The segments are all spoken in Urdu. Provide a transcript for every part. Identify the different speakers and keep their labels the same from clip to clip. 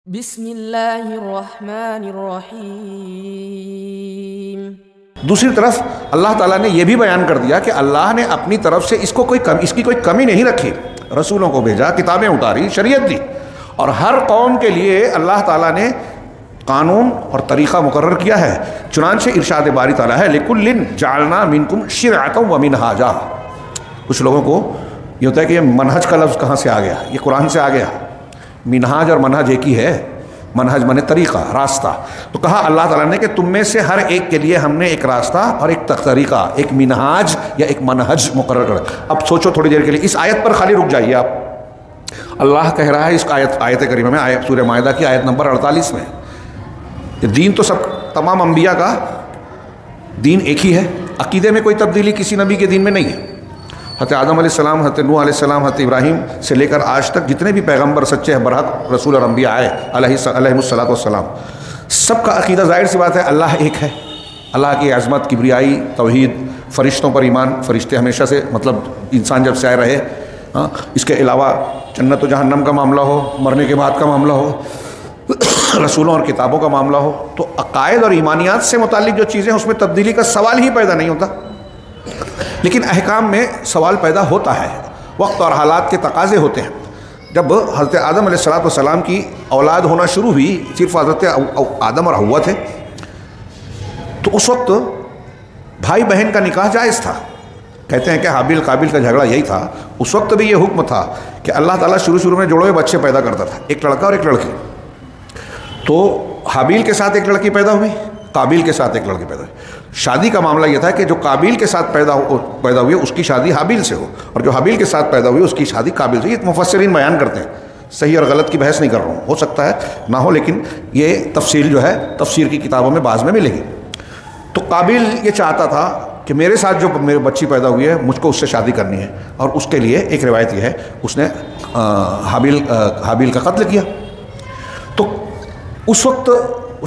Speaker 1: بسم اللہ الرحمن الرحیم۔
Speaker 2: دوسری طرف اللہ تعالیٰ نے یہ بھی بیان کر دیا کہ اللہ نے اپنی طرف سے اس کی کوئی کمی نہیں رکھی، رسولوں کو بھیجا، کتابیں اتاری، شریعت دی، اور ہر قوم کے لیے اللہ تعالیٰ نے قانون اور طریقہ مقرر کیا ہے۔ چنانچہ ارشاد باری تعالیٰ ہے لِكُلٍّ جَعَلْنَا مِنْكُمْ شِرْعَةً وَمِنْهَاجًا۔ کچھ لوگوں کو یہ ہوتا ہے کہ یہ منہج کا لفظ کہاں سے آ گیا، یہ قرآن سے آ گیا۔ منہاج اور منہج ایک ہی ہے، منہج مانے طریقہ، راستہ۔ تو کہا اللہ تعالیٰ نے کہ تم میں سے ہر ایک کے لیے ہم نے ایک راستہ اور ایک طریقہ، ایک منہاج یا ایک منہج مقرر کر۔ اب سوچو تھوڑی دیر کے لیے، اس آیت پر خالی رک جائیے آپ۔ اللہ کہہ رہا ہے اس آیت کریمہ میں، سورہ مائدہ کی آیت نمبر 48 میں، کہ دین تو سب تمام انبیاء کا دین ایک ہی ہے، عقیدے میں کوئی تبدیلی کسی نبی کے دین میں نہیں ہے۔ حضرت آدم علیہ السلام، حضرت نوح علیہ السلام، حضرت ابراہیم سے لے کر آج تک جتنے بھی پیغمبر سچے برحق رسول اور انبیاء آئے علیہ الصلوۃ والسلام، سب کا عقیدہ ظاہر سی بات ہے اللہ ایک ہے۔ اللہ کی عظمت، کبریائی، توحید، فرشتوں پر ایمان، فرشتے ہمیشہ سے مطلب انسان جب سے آئے رہے، اس کے علاوہ جنت و جہنم کا معاملہ ہو، مرنے کے بعد کا معاملہ ہو، رسولوں اور کتابوں کا معاملہ ہو، تو عقائد اور ایمانیات سے متعلق جو چیزیں ہیں اس میں تبدیلی کا سوال ہی پیدا نہیں ہوتا۔ لیکن احکام میں سوال پیدا ہوتا ہے، وقت اور حالات کے تقاضے ہوتے ہیں۔ جب حضرت آدم علیہ السلام کی اولاد ہونا شروع ہوئی، صرف حضرت آدم اور حوا تھے، تو اس وقت بھائی بہن کا نکاح جائز تھا۔ کہتے ہیں کہ حابیل قابیل کا جھگڑا یہی تھا، اس وقت بھی یہ حکم تھا کہ اللہ تعالیٰ شروع میں جوڑے ہوئے بچے پیدا کرتا تھا، ایک لڑکا اور ایک لڑکی۔ تو حابیل کے ساتھ ایک لڑکی پیدا ہوئی، قابیل کے ساتھ ایک لڑکی پیدا ہوئی۔ شادی کا معاملہ یہ تھا کہ جو قابیل کے ساتھ پیدا ہوئی اس کی شادی حابیل سے ہو، اور جو حابیل کے ساتھ پیدا ہوئی اس کی شادی قابیل سے۔ یہ مفسرین بیان کرتے ہیں، صحیح اور غلط کی بحث نہیں کر رہا ہوں، ہو سکتا ہے نہ ہو، لیکن یہ تفصیل جو ہے تفسیر کی کتابوں میں بعض میں ملے گی۔ تو قابیل یہ چاہتا تھا کہ میرے ساتھ جو میرے بچی پیدا ہوئی ہے مجھ کو اس سے شادی کرنی ہے، اور اس کے لیے ایک روایت یہ ہے اس نے حابیل کا قتل کیا۔ تو اس وقت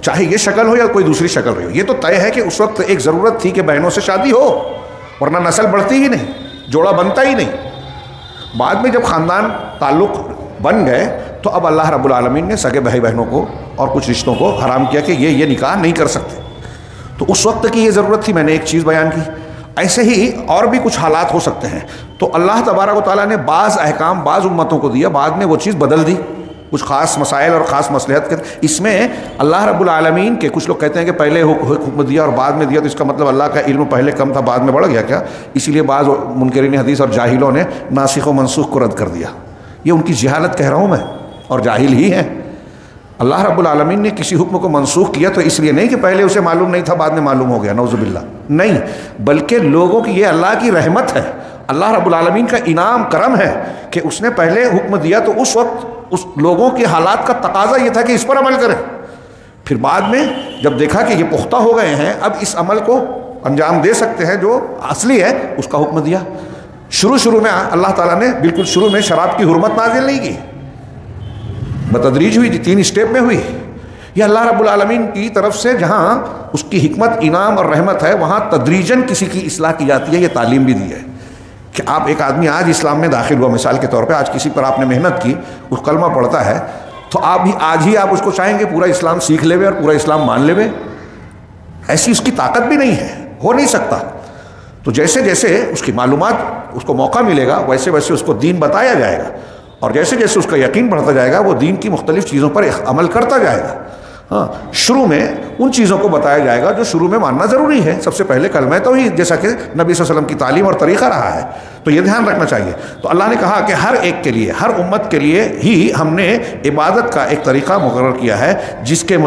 Speaker 2: چاہے یہ شکل ہو یا کوئی دوسری شکل رہی ہو، یہ تو طے ہے کہ اس وقت ایک ضرورت تھی کہ بہنوں سے شادی ہو، ورنہ نسل بڑھتی ہی نہیں، جوڑا بنتا ہی نہیں۔ بعد میں جب خاندان تعلق بن گئے تو اب اللہ رب العالمین نے سگے بھائی بہنوں کو اور کچھ رشتوں کو حرام کیا کہ یہ نکاح نہیں کر سکتے۔ تو اس وقت کی یہ ضرورت تھی، میں نے ایک چیز بیان کی۔ ایسے ہی اور بھی کچھ حالات ہو سکتے ہیں، تو اللہ تبارک و تعالیٰ نے بعض احکام بعض امتوں کو دیا، بعد میں وہ چیز بدل دی، کچھ خاص مسائل اور خاص مصلحت کے۔ اس میں اللہ رب العالمین کے کچھ لوگ کہتے ہیں کہ پہلے حکم دیا اور بعد میں دیا، تو اس کا مطلب اللہ کا علم پہلے کم تھا بعد میں بڑھ گیا کیا؟ اسی لیے بعض منکرین حدیث اور جاہلوں نے ناسخ و منسوخ کو رد کر دیا۔ یہ ان کی جہالت کہہ رہا ہوں میں، اور جاہل ہی ہیں۔ اللہ رب العالمین نے کسی حکم کو منسوخ کیا تو اس لیے نہیں کہ پہلے اسے معلوم نہیں تھا بعد میں معلوم ہو گیا، نعوذ باللہ، نہیں، بلکہ لوگوں کی یہ اللہ کی رحمت ہے، اللہ رب العالمین کا انعام کرم ہے کہ اس نے پہلے حکم دیا تو اس وقت اس لوگوں کے حالات کا تقاضا یہ تھا کہ اس پر عمل کریں۔ پھر بعد میں جب دیکھا کہ یہ پختہ ہو گئے ہیں، اب اس عمل کو انجام دے سکتے ہیں جو اصلی ہے، اس کا حکم دیا۔ شروع میں اللہ تعالیٰ نے بالکل شروع میں شراب کی حرمت نازل نہیں کی، بتدریج ہوئی، 3 اسٹیپ میں ہوئی۔ یہ اللہ رب العالمین کی طرف سے جہاں اس کی حکمت، انعام اور رحمت ہے، وہاں تدریجاً کسی کی اصلاح کی جاتی ہے۔ یہ تعلیم بھی دی ہے کہ آپ ایک آدمی آج اسلام میں داخل ہوا، مثال کے طور پہ آج کسی پر آپ نے محنت کی، اس کلمہ پڑھتا ہے، تو آپ بھی آج ہی آپ اس کو چاہیں گے پورا اسلام سیکھ لے اور پورا اسلام مان لے؟ ایسی اس کی طاقت بھی نہیں ہے، ہو نہیں سکتا۔ تو جیسے جیسے اس کی معلومات، اس کو موقع ملے گا، ویسے ویسے اس کو دین بتایا جائے گا، اور جیسے جیسے اس کا یقین بڑھتا جائے گا وہ دین کی مختلف چیزوں پر عمل کرتا جائے گا۔ شروع میں ان چیزوں کو بتایا جائے گا جو شروع میں ماننا ضروری ہے۔ سب سے پہلے کلمہ توحید، جیسا کہ نبی صلی اللہ علیہ وسلم کی تعلیم اور طریقہ رہا ہے، تو یہ دھیان رکھنا چاہیے۔ تو اللہ نے کہا کہ ہر ایک کے لیے، ہر امت کے لیے ہی ہم نے عبادت کا ایک طریقہ مقرر کیا ہے، جس کے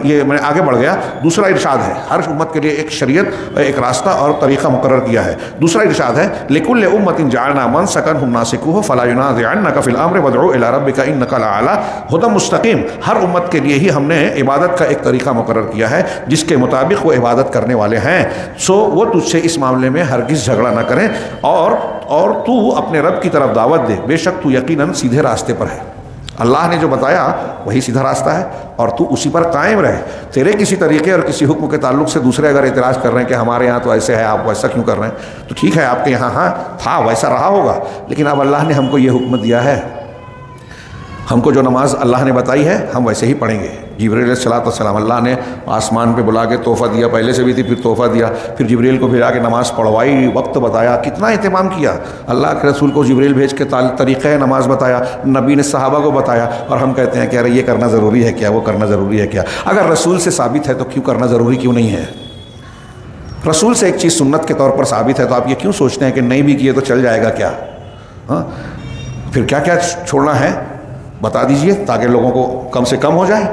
Speaker 2: یہ میں آگے بڑھ گیا۔ دوسرا ارشاد ہے ہر امت کے لیے ایک شریعت، ایک راستہ اور طریقہ مقرر کیا ہے۔ دوسرا ارشاد ہے لِكُلِّ أُمَّةٍ جَعَلْنَا مَنسَكًا هُمْ نَاسِكُوهُ فَلَا يُنَازِعَنَّكَ فِي الْأَمْرِ وَادْعُ إِلَىٰ رَبِّكَ إِنَّكَ لَعَلَىٰ هُدًى مُسْتَقِيمٍ۔ ہر امت کے لیے ہی ہم نے عبادت کا ایک طریقہ مقرر کیا ہے جس کے مطابق وہ عبادت کرنے والے ہیں، وہ تجھ سے اس معاملے میں ہرگز جھگڑا نہ کریں، اور تو اپنے رب کی طرف دعوت دے، بے شک تو یقیناً سیدھے راستے پر ہے۔ اللہ نے جو بتایا وہی سیدھا راستہ ہے، اور تو اسی پر قائم رہے۔ تیرے کسی طریقے اور کسی حکم کے تعلق سے دوسرے اگر اعتراض کر رہے ہیں کہ ہمارے یہاں تو ایسے ہے، آپ ویسا کیوں کر رہے ہیں، تو ٹھیک ہے، آپ کے یہاں تھا، ویسا رہا ہوگا، لیکن اب اللہ نے ہم کو یہ حکم دیا ہے ہم کو جو نماز اللہ نے بتائی ہے ہم ویسے ہی پڑھیں گے۔ جبریل علیہ الصلوۃ والسلام اللہ نے آسمان پہ بلا کے تحفہ دیا، پہلے سے بھی تھی، پھر تحفہ دیا، پھر جبریل کو بھیجا کے نماز پڑھوائی، وقت بتایا، کتنا اہتمام کیا۔ اللہ کے رسول کو جبریل بھیج کے طریقہ نماز بتایا، نبی نے صحابہ کو بتایا، اور ہم کہتے ہیں کہ ارے یہ کرنا ضروری ہے کیا، وہ کرنا ضروری ہے کیا؟ اگر رسول سے ثابت ہے تو کیوں کرنا ضروری کیوں نہیں ہے؟ رسول سے ایک چیز سنت کے طور پر ثابت ہے تو آپ یہ کیوں سوچتے ہیں کہ نہیں بھی کیے تو چل جائے گا کیا؟ ہاں، پھر کیا کیا چھوڑنا ہے بتا دیجئے تاکہ لوگوں کو کم سے کم ہو جائے۔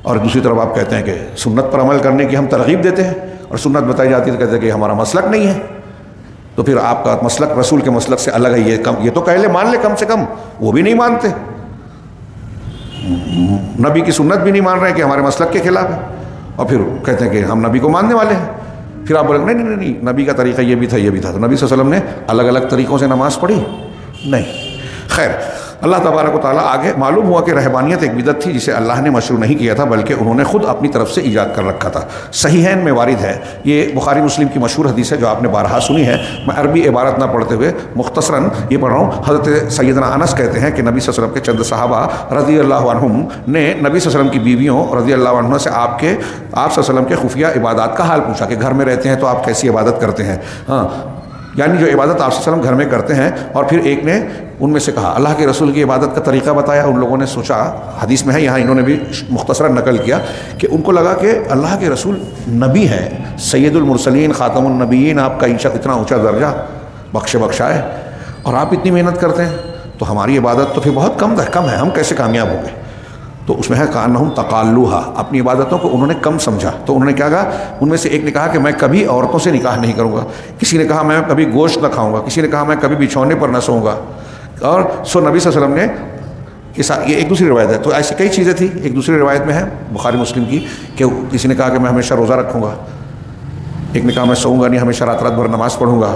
Speaker 2: اور دوسری طرف آپ کہتے ہیں کہ سنت پر عمل کرنے کی ہم ترغیب دیتے ہیں، اور سنت بتائی جاتی ہے تو کہتے ہیں کہ ہمارا مسلک نہیں ہے۔ تو پھر آپ کا مسلک رسول کے مسلک سے الگ ہے، یہ تو کہہ لے مان لے کم سے کم، وہ بھی نہیں مانتے، نبی کی سنت بھی نہیں مان رہے کہ ہمارے مسلک کے خلاف ہے، اور پھر کہتے ہیں کہ ہم نبی کو ماننے والے ہیں۔ پھر آپ بولیں نہیں نہیں نہیں، نبی کا طریقہ یہ بھی تھا یہ بھی تھا، تو نبی صلی اللہ علیہ وسلم نے الگ الگ طریقوں سے نماز پڑھی نہیں۔ خیر، اللہ تبارک و تعالیٰ آگے معلوم ہوا کہ رہبانیت ایک بدعت تھی جسے اللہ نے مشروع نہیں کیا تھا بلکہ انہوں نے خود اپنی طرف سے ایجاد کر رکھا تھا۔ صحیحین میں وارد ہے، یہ بخاری مسلم کی مشہور حدیث ہے جو آپ نے بارہا سنی ہے، میں عربی عبارت نہ پڑھتے ہوئے مختصراً یہ پڑھ رہا ہوں۔ حضرت سیدنا انس کہتے ہیں کہ نبی صلی اللہ علیہ وسلم کے چند صحابہ رضی اللہ عنہم نے نبی صلی اللہ علیہ وسلم کی بیویوں رضی اللہ عنہ سے آپ صلی اللہ علیہ وسلم کے خفیہ عبادات کا حال پوچھا کہ گھر میں رہتے ہیں تو آپ کیسی عبادت کرتے ہیں، ہاں یعنی جو عبادت آپ صلی اللہ علیہ وسلم گھر میں کرتے ہیں۔ اور پھر ایک نے ان میں سے کہا، اللہ کے رسول کی عبادت کا طریقہ بتایا۔ ان لوگوں نے سوچا، حدیث میں ہے، یہاں انہوں نے بھی مختصراً نقل کیا کہ ان کو لگا کہ اللہ کے رسول نبی ہیں، سید المرسلین، خاتم النبیین، آپ کا اتنا اونچا درجہ بخشائے، اور آپ اتنی محنت کرتے ہیں تو ہماری عبادت تو پھر بہت کم ہے، ہم کیسے کامیاب ہوں گے؟ تو اس میں ہے کانہم تقالوہا، اپنی عبادتوں کو انہوں نے کم سمجھا۔ تو انہوں نے کیا کہا، ان میں سے ایک نے کہا کہ میں کبھی عورتوں سے نکاح نہیں کروں گا، کسی نے کہا میں کبھی گوشت نہ کھاؤں گا، کسی نے کہا میں کبھی بچھونے پر نہ سوؤں گا۔ اور نبی صلی اللہ علیہ وسلم نے یہ ایک دوسری روایت ہے، تو ایسی کئی چیزیں تھیں۔ ایک دوسری روایت میں ہے بخاری مسلم کی کہ کسی نے کہا کہ میں ہمیشہ روزہ رکھوں گا، ایک نے کہا میں سوؤں گا نہیں، ہمیشہ رات بھر نماز پڑھوں گا،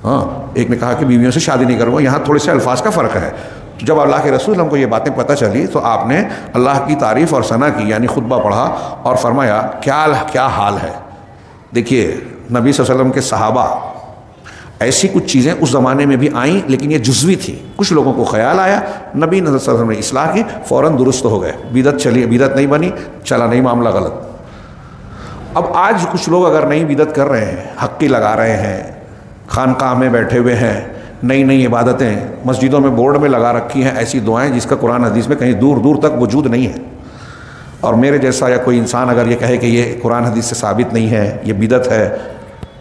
Speaker 2: ہاں ایک نے کہا کہ بیویوں سے شادی نہیں کروں گا۔ یہاں تھوڑے سے الفاظ کا فرق ہے۔ تو جب اللہ کے رسول ہم کو یہ باتیں پتہ چلی تو آپ نے اللہ کی تعریف اور ثنا کی، یعنی خطبہ پڑھا اور فرمایا کیا حال ہے۔ دیکھیے نبی صلی اللہ علیہ وسلم کے صحابہ، ایسی کچھ چیزیں اس زمانے میں بھی آئیں لیکن یہ جزوی تھی، کچھ لوگوں کو خیال آیا، نبی صلی اللہ علیہ وسلم نے اصلاح کی، فوراً درست ہو گئے، بدعت چلی، بدعت نہیں بنی، چلا نہیں معاملہ غلط۔ اب آج کچھ لوگ اگر نئی بدعت کر رہے ہیں، حقی لگا رہے ہیں، خانقاہ میں بیٹھے ہوئے ہیں، نئی عبادتیں مسجدوں میں بورڈ میں لگا رکھی ہیں، ایسی دعائیں جس کا قرآن حدیث میں کہیں دور دور تک وجود نہیں ہے، اور میرے جیسا یا کوئی انسان اگر یہ کہے کہ یہ قرآن حدیث سے ثابت نہیں ہے، یہ بدعت ہے،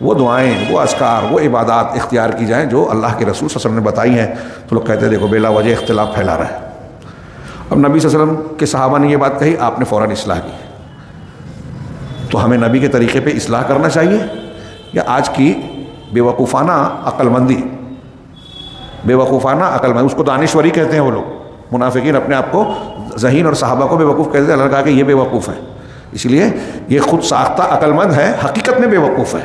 Speaker 2: وہ دعائیں، وہ اذکار، وہ عبادات اختیار کی جائیں جو اللہ کے رسول صلی اللہ علیہ وسلم نے بتائی ہیں، تو لوگ کہتے ہیں دیکھو بلا وجہ اختلاف پھیلا رہا ہے۔ اب نبی صلی اللہ علیہ وسلم کے صحابہ نے یہ بات کہی، آپ نے فوراً اصلاح کی، تو ہمیں نبی کے طریقے پہ اصلاح کرنا چاہیے یا آج کی بیوقوفانہ عقل مندی، اس کو دانشوری کہتے ہیں وہ لوگ، منافقین اپنے آپ کو ذہین اور صحابہ کو بے وقوف کہتے ہیں، اللہ نے کہا کہ یہ بے وقوف ہے، اس لیے یہ خود ساختہ عقل مند ہے، حقیقت میں بے وقوف ہے،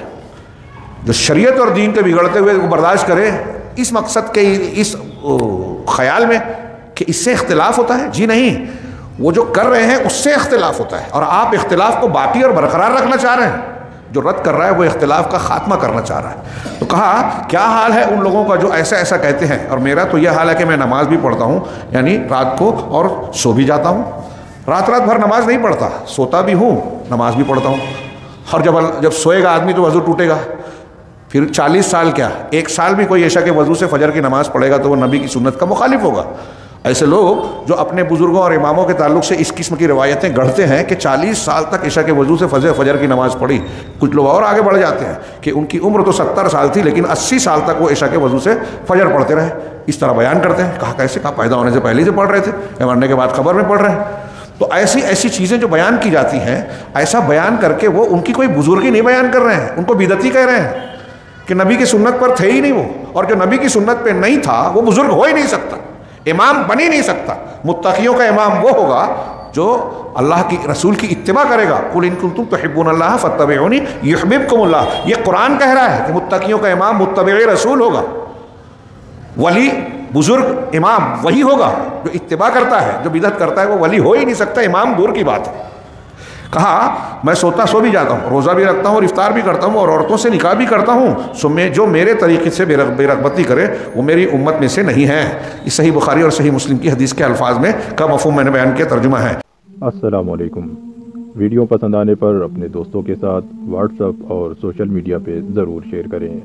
Speaker 2: جو شریعت اور دین کے بگڑتے ہوئے کو برداشت کرے اس مقصد کے، اس خیال میں کہ اس سے اختلاف ہوتا ہے، جی نہیں، وہ جو کر رہے ہیں اس سے اختلاف ہوتا ہے، اور آپ اختلاف کو باقی اور برقرار رکھنا چاہ رہے ہیں، جو رد کر رہا ہے وہ اختلاف کا خاتمہ کرنا چاہ رہا ہے۔ تو کہا کیا حال ہے ان لوگوں کا جو ایسا کہتے ہیں، اور میرا تو یہ حال ہے کہ میں نماز بھی پڑھتا ہوں، یعنی رات کو، اور سو بھی جاتا ہوں، رات بھر نماز نہیں پڑھتا، سوتا بھی ہوں، نماز بھی پڑھتا ہوں، اور جب سوئے گا آدمی تو وضو ٹوٹے گا، پھر 40 سال کیا 1 سال بھی کوئی عشاء کے وضو سے فجر کی نماز پڑھے گا تو وہ نبی کی سنت کا مخالف ہوگا۔ ایسے لوگ جو اپنے بزرگوں اور اماموں کے تعلق سے اس قسم کی روایتیں گڑھتے ہیں کہ 40 سال تک عشاء کے وضو سے فجر کی نماز پڑھی، کچھ لوگ اور آگے بڑھ جاتے ہیں کہ ان کی عمر تو 70 سال تھی لیکن 80 سال تک وہ عشاء کے وضو سے فجر پڑھتے رہے، اس طرح بیان کرتے ہیں۔ کہا کیسے؟ کہا پیدا ہونے سے پہلے سے پڑھ رہے تھے یا مرنے کے بعد خبر میں پڑھ رہے ہیں۔ تو ایسی چیزیں جو بیان کی جاتی ہیں، ایسا بیان کر کے وہ ان کی کوئی بزرگی نہیں بیان کر رہے ہیں، ان کو بدعتی کہہ رہے ہیں کہ نبی کی سنت پر تھے ہی نہیں وہ، اور جو نبی کی سنت پہ نہیں تھا وہ بزرگ ہو ہی نہیں سکتا، امام بن ہی نہیں سکتا۔ متقیوں کا امام وہ ہوگا جو اللہ کی رسول کی اتباع کرے گا، قل ان کنتم تحبون اللہ فاتبعونی یحببکم اللہ، یہ قرآن کہہ رہا ہے کہ متقیوں کا امام متبع رسول ہوگا، ولی بزرگ امام وہی ہوگا جو اتباع کرتا ہے، جو بدعت کرتا ہے وہ ولی ہو ہی نہیں سکتا، امام دور کی بات ہے۔ کہا میں سوتا سو بھی جاتا ہوں، روزہ بھی رکھتا ہوں اور افطار بھی کرتا ہوں اور عورتوں سے نکاح بھی کرتا ہوں، جو میرے طریقے سے بے رغبتی کرے وہ میری امت میں سے نہیں ہے۔ یہ صحیح بخاری اور صحیح مسلم کی حدیث کے الفاظ میں کا مفہوم میں نے بیان کیا، ترجمہ ہے۔
Speaker 3: السلام علیکم۔ ویڈیو پسند آنے پر اپنے دوستوں کے ساتھ واٹس ایپ اور سوشل میڈیا پہ ضرور شیئر کریں۔